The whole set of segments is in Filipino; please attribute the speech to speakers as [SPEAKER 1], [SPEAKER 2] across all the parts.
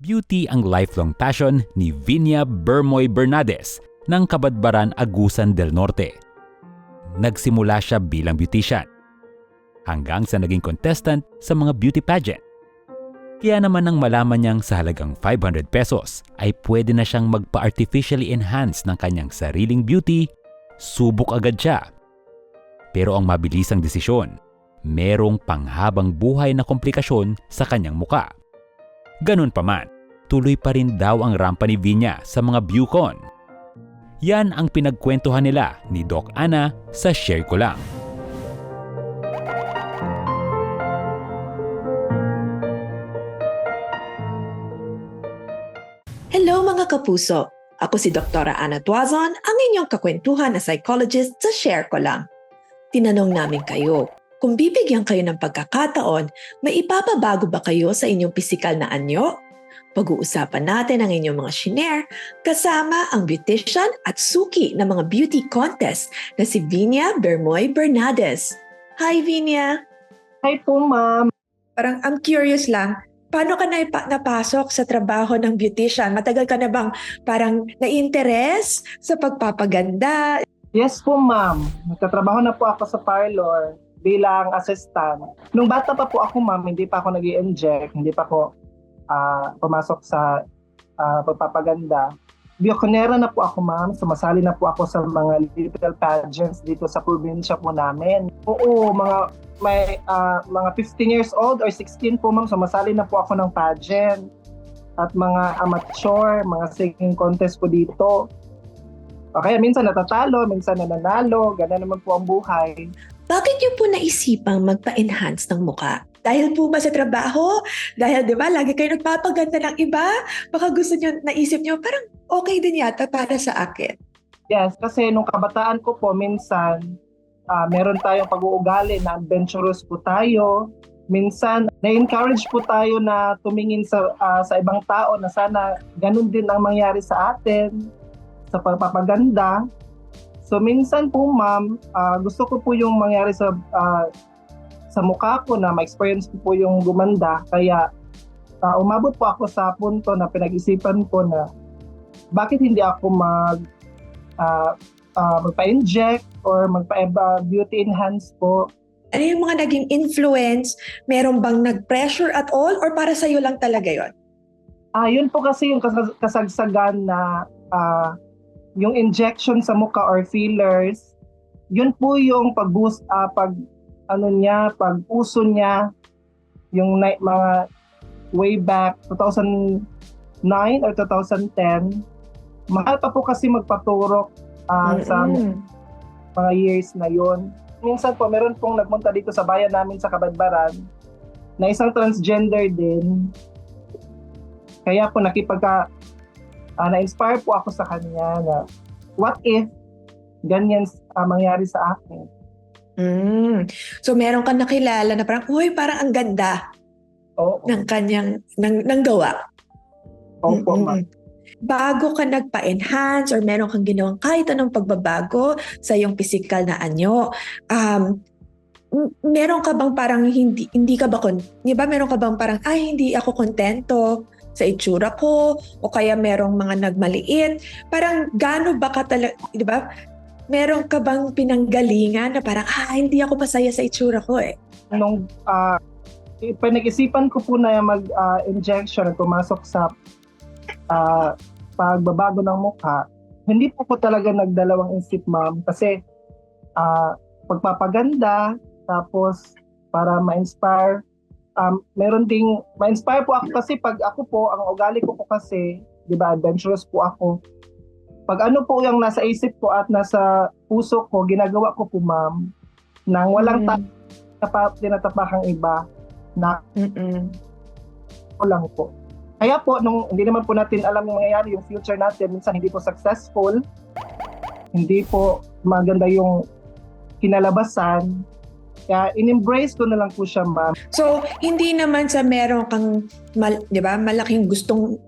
[SPEAKER 1] Beauty ang lifelong passion ni Vinia Bermoy Bernades ng Kabadbaran, Agusan del Norte. Nagsimula siya bilang beautician hanggang sa naging contestant sa mga beauty pageant. Kaya naman nang malaman niyang sa halagang 500 pesos ay pwede na siyang magpa-artificially enhance ng kanyang sariling beauty, subok agad siya. Pero ang mabilisang desisyon, merong panghabang buhay na komplikasyon sa kanyang muka. Ganun pa man, tuloy pa rin daw ang rampa ni Vinia sa mga BeauCon. Yan ang pinagkwentuhan nila ni Doc Ana sa Share Ko Lang.
[SPEAKER 2] Hello mga kapuso! Ako si Dr. Ana Tuazon, ang inyong kakwentuhan na psychologist sa Share Ko Lang. Tinanong namin kayo, kung bibigyan kayo ng pagkakataon, may ipapabago ba kayo sa inyong pisikal na anyo? Pag-uusapan natin ang inyong mga shinare kasama ang beautician at suki ng mga beauty contest na si Vinia Bermoy Bernades. Hi Vinia!
[SPEAKER 3] Hi po ma'am.
[SPEAKER 2] Parang I'm curious lang, paano ka napasok sa trabaho ng beautician? Matagal ka na bang parang na-interest sa pagpapaganda?
[SPEAKER 3] Yes po ma'am. Nagtatrabaho na po ako sa parlor bilang assistant. Nung bata pa po ako ma'am, hindi pa ako nag-i-inject, hindi pa ako pumasok sa pagpapaganda. Bioconera na po ako ma'am, sumasali na po ako sa mga little pageants dito sa probinsya po namin. Oo, mga 15 years old or 16 po ma'am, sumasali na po ako ng pageant at mga amateur, mga singing contest po dito. Okay, minsan natatalo, minsan nananalo, ganun naman po ang buhay.
[SPEAKER 2] Bakit niyo po naisipang magpa-enhance ng mukha? Dahil po ba sa trabaho? Dahil di ba lagi kayo nagpapaganda ng iba? Baka gusto niyo, naisip niyo, parang okay din yata para sa akin.
[SPEAKER 3] Yes, kasi nung kabataan ko po, minsan meron tayong pag-uugali na adventurous po tayo. Minsan, na-encourage po tayo na tumingin sa ibang tao na sana ganun din ang mangyari sa atin sa pagpapaganda. So minsan po ma'am, gusto ko po yung mangyari sa mukha ko na ma-experience ko po yung gumanda. Kaya umabot po ako sa punto na pinag-isipan ko na bakit hindi ako magpa-inject or magpa-beauty enhance po.
[SPEAKER 2] Ano yung mga naging influence? Meron bang nag-pressure at all or para sa'yo lang talaga yon?
[SPEAKER 3] Yun po kasi yung kasagsagan na yung injection sa mukha or fillers, yun po yung pag-boost, pag-uso niya, yung mga way back 2009 or 2010. Mahal pa po kasi magpaturok sa mga years na yun. Minsan po, meron pong nagpunta dito sa bayan namin sa Kabadbaran na isang transgender din. Kaya po na-inspire po ako sa kanya na what if ganyan mangyari sa akin.
[SPEAKER 2] So meron kang nakilala na parang, parang ang ganda ng kanyang ng gawa.
[SPEAKER 3] Opo, ma'am.
[SPEAKER 2] Bago ka nagpa-enhance or meron kang ginawang kahit anong pagbabago sa iyong physical na anyo, meron ka bang parang hindi ka ba di ba meron ka bang parang hindi ako kontento sa itsura ko o kaya merong mga nagmaliit, parang gaano ba ka talaga, di ba? Meron ka bang pinanggalingan na parang hindi ako masaya sa itsura ko eh?
[SPEAKER 3] Nung pinag-isipan ko po na mag-injection at pumasok sa pagbabago ng mukha, hindi po talaga nagdalawang isip ma'am kasi pagpapaganda tapos para ma-inspire. Meron ding ma-inspire po ako kasi pag ako po, ang ugali ko po kasi, di ba, adventurous po ako. Pag ano po yung nasa isip ko at nasa puso ko, ginagawa ko po ma'am, nang walang tinatapakang iba na ko lang po. Kaya po, nung hindi naman po natin alam yung mangyayari, yung future natin, minsan hindi po successful, hindi po maganda yung kinalabasan. Kaya in-embrace ko na lang po siya, ma'am.
[SPEAKER 2] So, hindi naman sa meron kang, di ba, malaking gustong,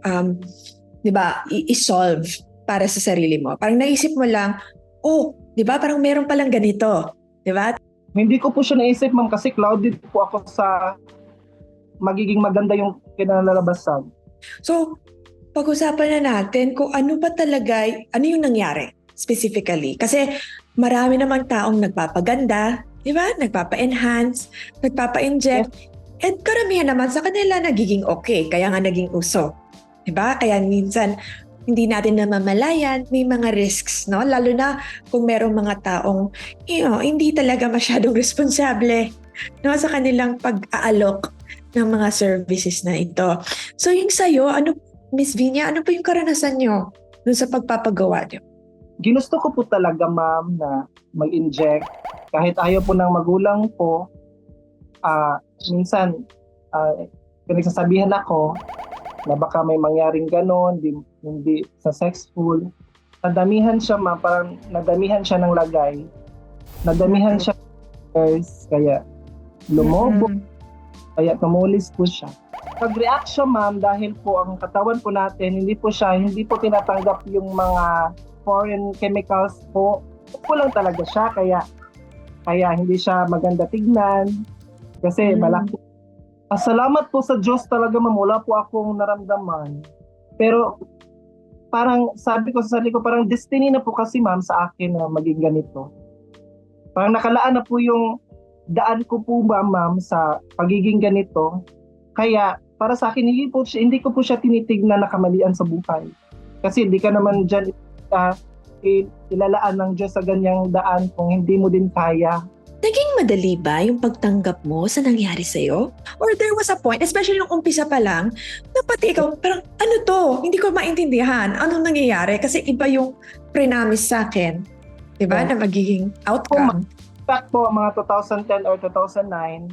[SPEAKER 2] di ba, i-solve para sa sarili mo. Parang naisip mo lang, di ba, parang meron palang ganito. Di ba?
[SPEAKER 3] Hindi ko po siya naisip, ma'am, kasi clouded po ako sa magiging maganda yung kinalalabasan.
[SPEAKER 2] So, pag-usapan na natin kung ano ba talaga, ano yung nangyari specifically. Kasi marami namang taong nagpapaganda, di ba? Nagpapa-enhance, nagpapa-inject. At karamihan naman sa kanila nagiging okay, kaya nga naging uso. Di ba? Kaya minsan, hindi natin namamalayan, may mga risks, no? Lalo na kung merong mga taong, hindi talaga masyadong responsable, no, sa kanilang pag-aalok ng mga services na ito. So yung sa'yo, Miss Vinia, ano pa yung karanasan nyo dun sa pagpapagawa nyo?
[SPEAKER 3] Ginusto ko po talaga, ma'am, na mag-inject. Kahit ayaw po ng magulang ko, minsan, pinagsasabihan ako na baka may mangyaring ganon, hindi successful. Nadamihan siya, ma'am, parang nadamihan siya ng lagay. Nadamihan siya ng years, kaya lumobo, kaya tumulis po siya. Pag-react siya, ma'am, dahil po ang katawan po natin, hindi po tinatanggap yung mga foreign chemicals po. Kulang talaga siya, kaya hindi siya maganda tignan. Kasi malaki. Salamat po sa Diyos talaga, ma'am, wala po akong naramdaman. Pero parang sabi ko sa sarili ko, parang destiny na po kasi, ma'am, sa akin na maging ganito. Parang nakalaan na po yung daan ko po ba, ma'am, sa pagiging ganito. Kaya para sa akin, hindi ko po siya tinitignan na kamalian sa buhay. Kasi hindi ka naman dyan ilalaan ng Diyos sa ganyang daan kung hindi mo din kaya.
[SPEAKER 2] Naging madali ba yung pagtanggap mo sa nangyari sa'yo? Or there was a point, especially nung umpisa pa lang, na pati ikaw, parang ano to? Hindi ko maintindihan. Anong nangyayari? Kasi iba yung pre-namis sa akin. Diba? Na magiging outcome.
[SPEAKER 3] In fact po, mga 2010 or 2009,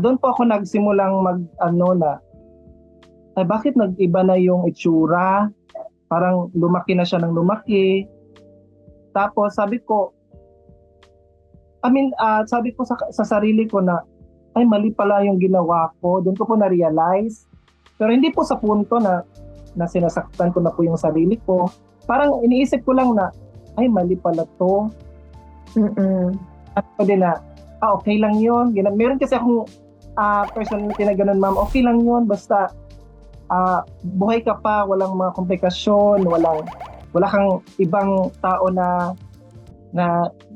[SPEAKER 3] doon po ako nagsimulang bakit nag-iba na yung itsura? Parang lumaki na siya ng lumaki. Tapos sabi ko sa sarili ko na, ay mali pala yung ginawa ko. Doon ko po na-realize. Pero hindi po sa punto na sinasaktan ko na po yung sarili ko. Parang iniisip ko lang na, ay mali pala to. At ko din na, okay lang yun. Meron kasi akong personality na ganun, ma'am. Okay lang yun, basta buhay ka pa, walang mga komplikasyon, wala kang ibang tao na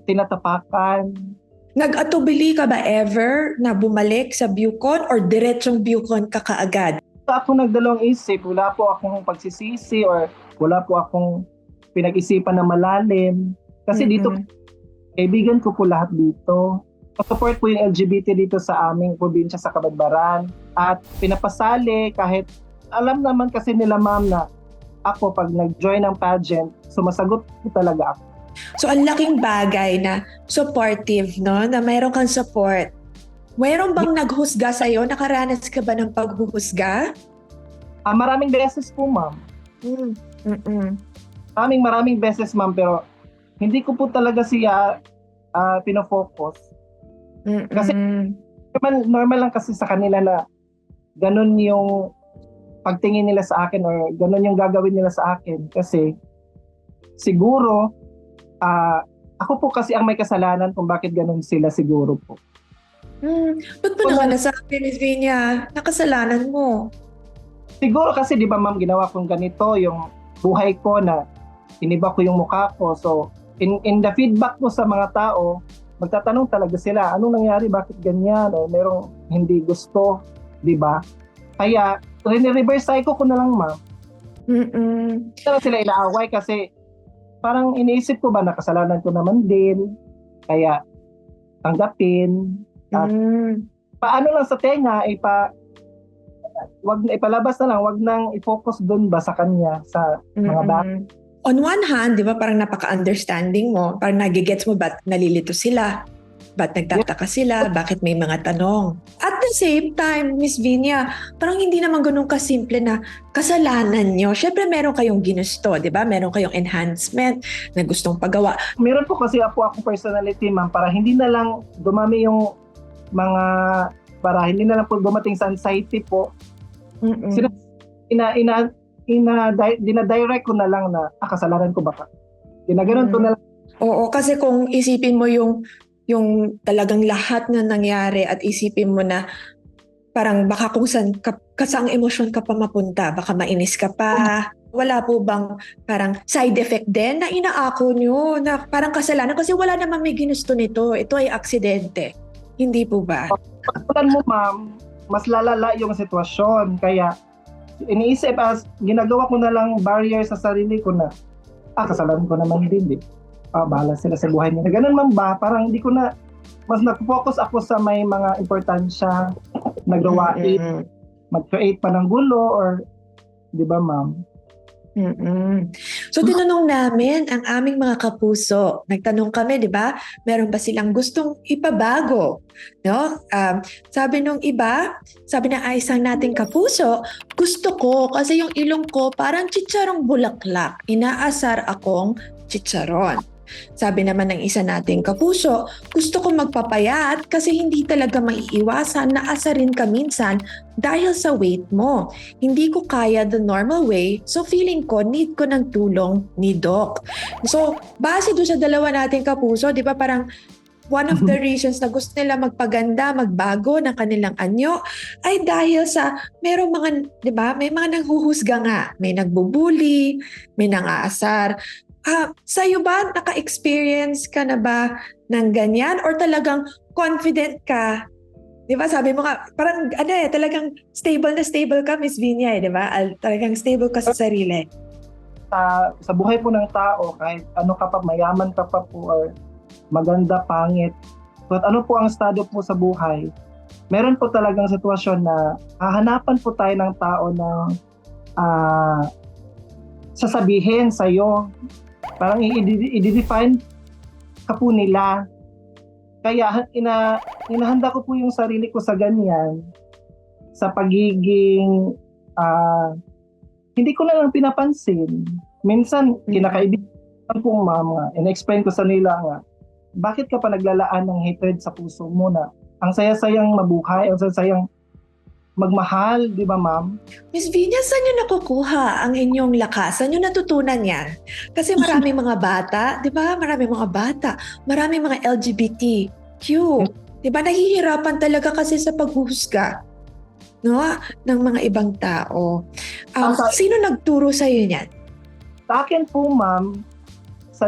[SPEAKER 3] tinatapakan.
[SPEAKER 2] Nag-atubili ka ba ever na bumalik sa Bucon or diretsong Bucon ka kaagad?
[SPEAKER 3] Ako nagdalawang isip, wala po akong pagsisisi or wala po akong pinag-isipan na malalim. Kasi dito, kaibigan ko po lahat dito. Support po yung LGBT dito sa aming probinsya sa Kabadbaran. At pinapasali kahit alam naman kasi nila, ma'am, na ako pag nag-join ng pageant, sumasagot po talaga ako.
[SPEAKER 2] So, ang laking bagay na supportive, no? Na mayroon kang support. Mayroon bang naghusga sa'yo? Nakaranas ka ba ng paghuhusga?
[SPEAKER 3] Maraming beses po, ma'am. Maraming beses, ma'am, pero hindi ko po talaga siya pinofocus. Kasi normal lang kasi sa kanila na ganun yung pagtingin nila sa akin or ganun yung gagawin nila sa akin. Kasi siguro, ako po kasi ang may kasalanan kung bakit ganun sila siguro po.
[SPEAKER 2] Ba't mo naman nasabi, Miss Vinia, nakasalanan mo?
[SPEAKER 3] Siguro kasi, di ba, ma'am, ginawa kong ganito yung buhay ko na iniba ko yung mukha ko. So, in the feedback ko sa mga tao, magtatanong talaga sila, anong nangyari, bakit ganyan, o merong hindi gusto, di ba? Kaya, reverse cycle ko na lang, ma'am. Pero sila inaaway kasi parang iniisip ko ba nakasalanan ko naman din, kaya tanggapin. At paano lang sa tenga, wag na ipalabas na lang, wag nang i-focus doon ba sa kanya, sa mga bata.
[SPEAKER 2] On one hand, di ba, parang napaka-understanding mo, parang nagigets mo ba't nalilito sila, ba't nagtataka sila, bakit may mga tanong. At the same time, Miss Vinia, parang hindi naman ganun kasimple na kasalanan nyo. Syempre meron kayong ginusto, di ba? Meron kayong enhancement na gustong pagawa.
[SPEAKER 3] Meron po kasi akong personality, ma'am, para hindi na lang dumami yung para hindi na lang po dumating sa anxiety po. Dinadirect ko na lang na kasalanan ko baka. Ginaganon ko na lang.
[SPEAKER 2] Oo, kasi kung isipin mo yung talagang lahat na nangyari at isipin mo na Parang baka kung saang emosyon ka pa mapunta, baka mainis ka pa. Wala po bang parang side effect din na inaako nyo na parang kasalanan kasi wala naman may ginusto nito. Ito ay aksidente. Hindi po ba?
[SPEAKER 3] Pagkulan mo, ma'am, mas lalala yung sitwasyon. Kaya, iniisip ginagawa ko na lang barrier sa sarili ko na, kasalanan ko naman din, bahala sila sa buhay nila. Ganun man ba? Parang hindi ko na, mas nag-focus ako sa may mga importansya na gawain, mag-create pa ng gulo, or, di ba, ma'am?
[SPEAKER 2] So tinanong namin ang aming mga kapuso. Nagtanong kami, di ba? Meron ba silang gustong ipabago? No? Sabi nung iba, sabi ng isang nating kapuso, gusto ko kasi yung ilong ko parang chicharong bulaklak. Inaasar akong chicharon. Sabi naman ng isa nating kapuso, gusto ko magpapayat kasi hindi talaga maiiwasan na asarin ka minsan dahil sa weight mo. Hindi ko kaya the normal way, so feeling ko need ko ng tulong ni Doc. So, base doon sa dalawa nating kapuso, di ba parang one of the reasons na gusto nila magpaganda, magbago ng kanilang anyo ay dahil sa merong mga, di ba, may mga nanghuhusga nga, may nagbubuli, may nangaasar. Sa'yo ba, naka-experience ka na ba ng ganyan? Or talagang confident ka? Di ba? Sabi mo nga, parang talagang stable na stable ka, Miss Vinia, di ba? Talagang stable ka sa sarili.
[SPEAKER 3] Sa buhay po ng tao, kahit ano ka pa, mayaman ka pa po, or maganda, pangit, but ano po ang estado po sa buhay, meron po talagang sitwasyon na hahanapan po tayo ng tao na sasabihin sa'yo, parang i-define ka po nila. Kaya inahanda ko po yung sarili ko sa ganyan, sa pagiging hindi ko na lang pinapansin. Minsan, kinakaibigan po, mama, in-explain ko sa nila nga, bakit ka pa naglalaan ng hatred sa puso mo na ang saya-sayang mabuhay, ang saya-sayang magmahal, di ba, ma'am?
[SPEAKER 2] Miss Vinia, saan nyo nakukuha ang inyong lakas? Saan nyo natutunan yan? Kasi maraming mga bata, di ba? Maraming mga bata, maraming mga LGBTQ. Di ba? Nahihirapan talaga kasi sa paghuhusga, no? Ng mga ibang tao. Sino nagturo sa'yo niyan?
[SPEAKER 3] Sa akin po, ma'am, sa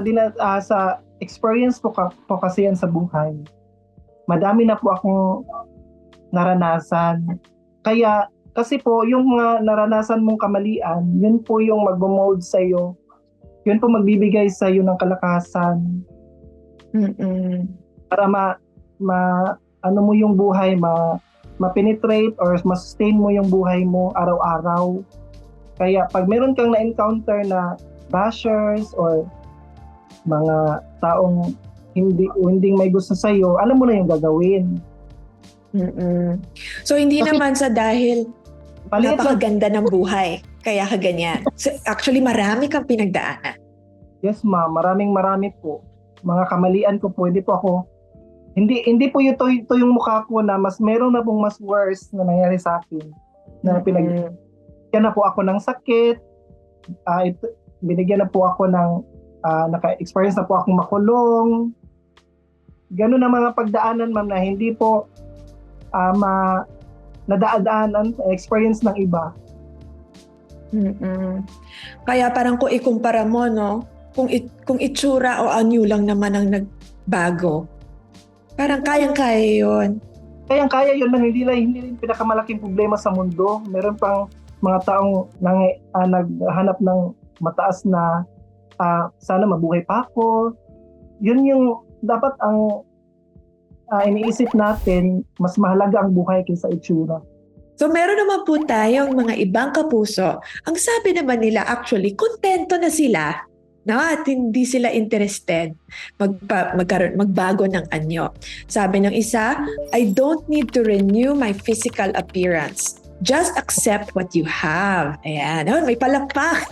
[SPEAKER 3] experience po kasi yan sa buhay, madami na po akong naranasan. Kaya, kasi po, yung mga naranasan mong kamalian, yun po yung mag-mold sa'yo. Yun po magbibigay sa'yo ng kalakasan. Para ano mo yung buhay, ma-penetrate or ma-sustain mo yung buhay mo araw-araw. Kaya, pag meron kang na-encounter na bashers or mga taong hindi may gusto sa'yo, alam mo na yung gagawin.
[SPEAKER 2] So hindi naman sa dahil napakaganda ng buhay kaya ka ganyan. So, actually marami kang pinagdaanan.
[SPEAKER 3] Yes, ma'am, marami po. Mga kamalian ko po, hindi po ito yung mukha ko na meron na pong mas worse na nangyari sa akin. Na binigyan na po ako ng sakit. Binigyan na po ako ng naka-experience na po akong makulong. Ganun ang mga pagdaanan, ma'am, na hindi po nadaan experience ng iba.
[SPEAKER 2] Kaya parang kung ikumpara mo, no, kung itsura o anyo lang naman ang nagbago, parang kayang-kaya yun.
[SPEAKER 3] Kayang-kaya yun, hindi rin pinakamalaking problema sa mundo. Meron pang mga taong naghanap ng mataas na sana mabuhay pa ako. Yun yung dapat ang iniisip natin, mas mahalaga ang buhay kaysa itsura.
[SPEAKER 2] So meron naman po tayong mga ibang kapuso. Ang sabi naman nila actually, kontento na sila, no? At hindi sila interested magbago ng anyo. Sabi ng isa, I don't need to renew my physical appearance. Just accept what you have. Ayan. Oh, may palakpak.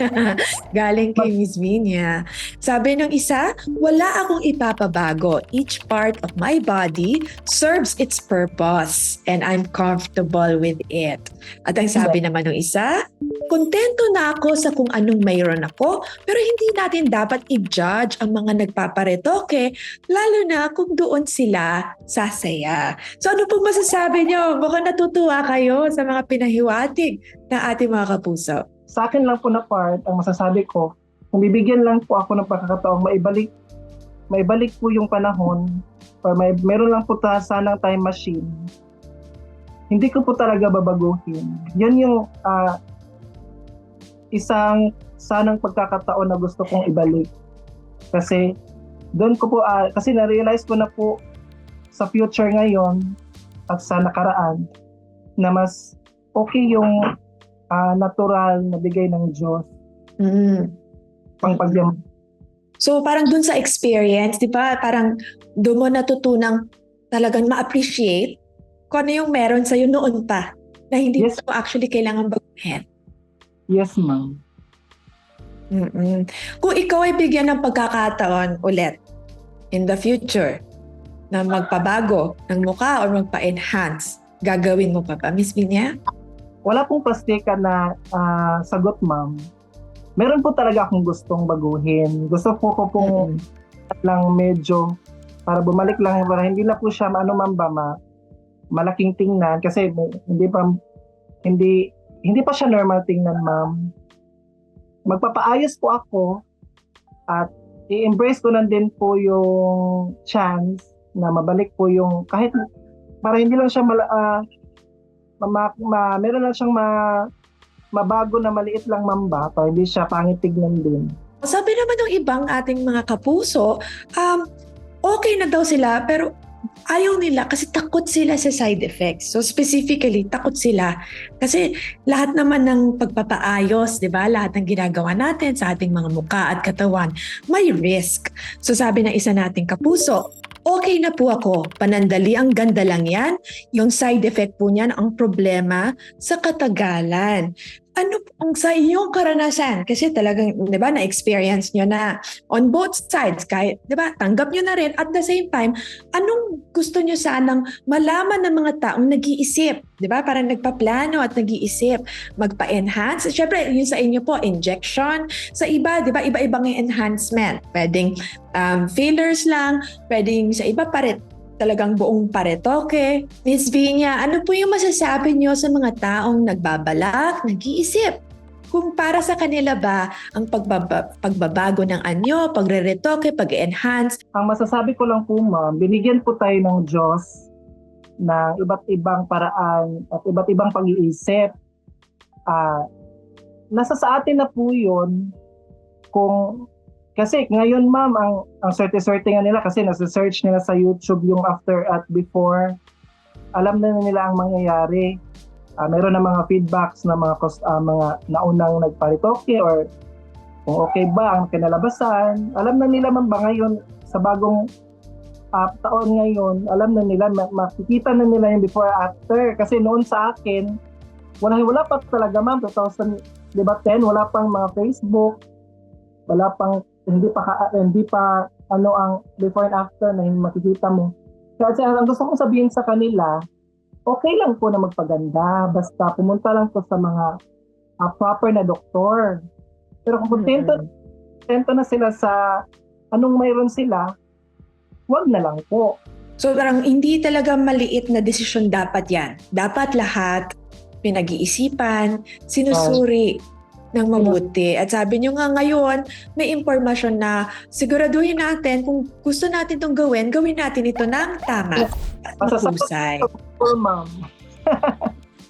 [SPEAKER 2] Galing kay Miss Vinia. Sabi ng isa, wala akong ipapabago. Each part of my body serves its purpose and I'm comfortable with it. At ang sabi naman ng isa, kontento na ako sa kung anong mayroon ako, pero hindi natin dapat i-judge ang mga nagpaparetoke, lalo na kung doon sila sasaya. So ano pong masasabi nyo? Baka natutuwa kayo sa mga pinahiwatig ng ating mga kapuso.
[SPEAKER 3] Sa akin lang po na part, ang masasabi ko, kung bibigyan lang po ako ng pagkakataong maibalik po yung panahon, or meron lang po sanang time machine, hindi ko po talaga babaguhin. Yan yung isang sanang pagkakataon na gusto kong ibalik. Kasi doon ko po, kasi na-realize ko na po sa future ngayon at sa nakaraan na mas okay yung natural na bigay ng Diyos. Pang pagyam.
[SPEAKER 2] So parang dun sa experience, di ba? Parang doon mo natutunang talagang ma-appreciate kung ano yung meron sa'yo noon pa na hindi
[SPEAKER 3] Yes.
[SPEAKER 2] mo actually kailangan baguhin.
[SPEAKER 3] Yes, ma'am.
[SPEAKER 2] Kung ikaw ay bigyan ng pagkakataon ulit in the future na magpabago ng mukha or magpa-enhance, gagawin mo pa ba, Miss Vinia?
[SPEAKER 3] Wala pong plastikan na sagot, ma'am. Meron po talaga akong gustong baguhin. Gusto ko pong lang medyo para bumalik lang, para hindi na po siya malaking tingnan kasi hindi pa siya normal tingnan, ma'am. Magpapaayos po ako at i-embrace ko na din po yung chance na mabalik po yung kahit para hindi lang siya meron lang siyang mabago na maliit lang, ma'am, ba? Para hindi siya pangit tignan din.
[SPEAKER 2] Sabi naman ng ibang ating mga kapuso, okay na daw sila pero ayaw nila kasi takot sila sa side effects. So specifically, takot sila kasi lahat naman ng pagpapaayos, di ba? Lahat ng ginagawa natin sa ating mga mukha at katawan, may risk. So sabi ng isa nating kapuso, okay na po ako, panandali, ang ganda lang yan. Yung side effect po niyan, ang problema sa katagalan. Ano ang sa iyong karanasan? Kasi talagang, di ba, na-experience nyo na on both sides, kahit, di ba, tanggap nyo na rin. At the same time, anong gusto nyo sanang malaman ng mga taong nag-iisip? Di ba, parang nagpaplano at nag-iisip, magpa-enhance. Siyempre, yun sa inyo po, injection. Sa iba, di ba, iba-ibang enhancement. Pwedeng fillers lang, pwedeng sa iba talagang buong paretoke. Miss Vinia, ano po yung masasabi niyo sa mga taong nagbabalak, nag-iisip? Kung para sa kanila ba ang pagbabago ng anyo, pagre-retoke, pag-enhance?
[SPEAKER 3] Ang masasabi ko lang po, ma'am, binigyan po tayo ng Diyos ng iba't ibang paraan at iba't ibang pag-iisip. Nasa sa atin na po yun kasi ngayon, ma'am, ang swerte-swerte nga nila kasi nasa-search nila sa YouTube yung after at before. Alam na nila ang mangyayari. Meron na mga feedbacks na mga naunang nagparitoke or kung okay ba ang kinalabasan. Alam na nila, ma'am, ba ngayon sa bagong taon ngayon, alam na nila, makikita na nila yung before after. Kasi noon sa akin, wala pa talaga, ma'am, 2010, wala pang mga Facebook, wala pang hindi pa ang before and after na makikita mo. Kasi ang gusto kong sabihin sa kanila, okay lang po na magpaganda, basta pumunta lang po sa mga proper na doktor. Pero kung kontento na sila sa anong mayroon sila, wag na lang po.
[SPEAKER 2] So parang hindi talaga maliit na desisyon dapat yan. Dapat lahat pinag-iisipan, sinusuri ng mabuti. At sabi nyo nga ngayon, may impormasyon na siguraduhin natin kung gusto natin itong gawin natin ito ng tama at mahusay.
[SPEAKER 3] Ma'am.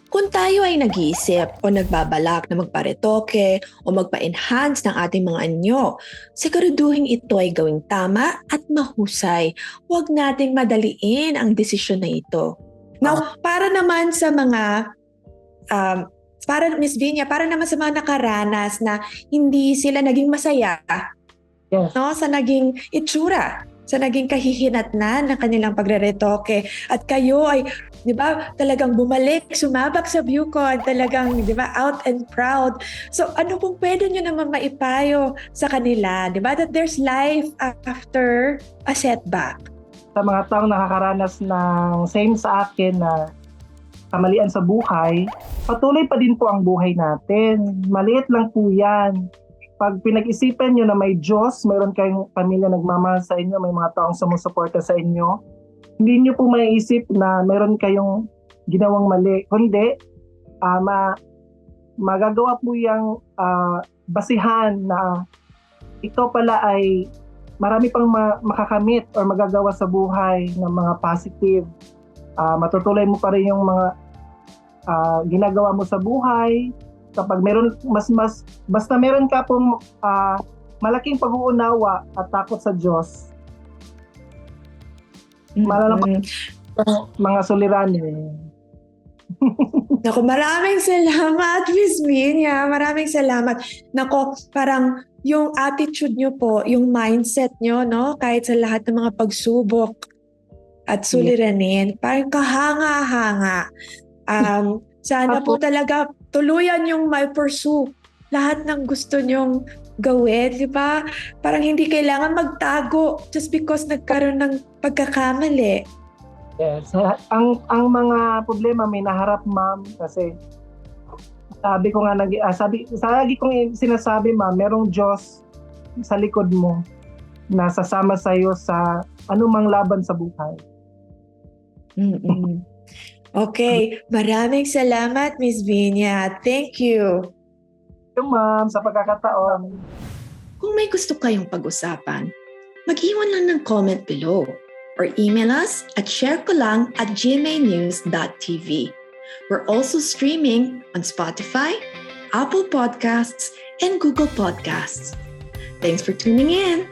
[SPEAKER 2] Kung tayo ay nag-iisip o nagbabalak na magparetoke o magpa-enhance ng ating mga anyo, siguraduhin ito ay gawing tama at mahusay. Huwag nating madaliin ang desisyon na ito. Now, para naman sa mga Miss Vinia, para naman sa mga nakaranas na hindi sila naging masaya,
[SPEAKER 3] yes,
[SPEAKER 2] no, sa naging itsura, sa naging kahihinatnan ng kanilang pagre-retoke. At kayo ay, di ba, talagang bumalik, sumabak sa Bucon, talagang, di ba, out and proud. So, ano pong pwede nyo naman maipayo sa kanila, di ba, that there's life after a setback?
[SPEAKER 3] Sa mga taong nakakaranas ng same sa akin na kamalian sa buhay, patuloy pa din po ang buhay natin. Maliit lang po yan. Pag pinag-isipan nyo na may Diyos, mayroon kayong pamilya nagmamahal sa inyo, may mga taong sumusuporta sa inyo, hindi nyo po maiisip na mayroon kayong ginawang mali. Kundi, magagawa po yung basihan na ito pala ay marami pang makakamit or magagawa sa buhay ng mga positive. Matutuloy mo pa rin yung mga ginagawa mo sa buhay. Kapag meron basta meron ka pong malaking pag-uunawa at takot sa Diyos, malalaman mga suliranin.
[SPEAKER 2] Naku, maraming salamat, Miss Vinia. Maraming salamat. Naku, parang yung attitude nyo po, yung mindset nyo, no? Kahit sa lahat ng mga pagsubok at suliranin, parang kahanga-hanga. Sana po talaga tuluyan yung may pursue lahat ng gusto nyong gawin, di ba? Parang hindi kailangan magtago just because nagkaroon ng pagkakamali.
[SPEAKER 3] Yes. Ang mga problema may naharap, ma'am, kasi sabi ko nga lagi kong sinasabi, ma'am, merong Diyos sa likod mo na sasama sa iyo sa anumang laban sa buhay.
[SPEAKER 2] Okay, maraming salamat, Miss Vinia. Thank you.
[SPEAKER 3] Thank you, ma'am, sa pagkakataon.
[SPEAKER 2] Kung may gusto kayong pag-usapan, mag-iwan lang ng comment below or email us at sharekolang@gmanews.tv. We're also streaming on Spotify, Apple Podcasts, and Google Podcasts. Thanks for tuning in.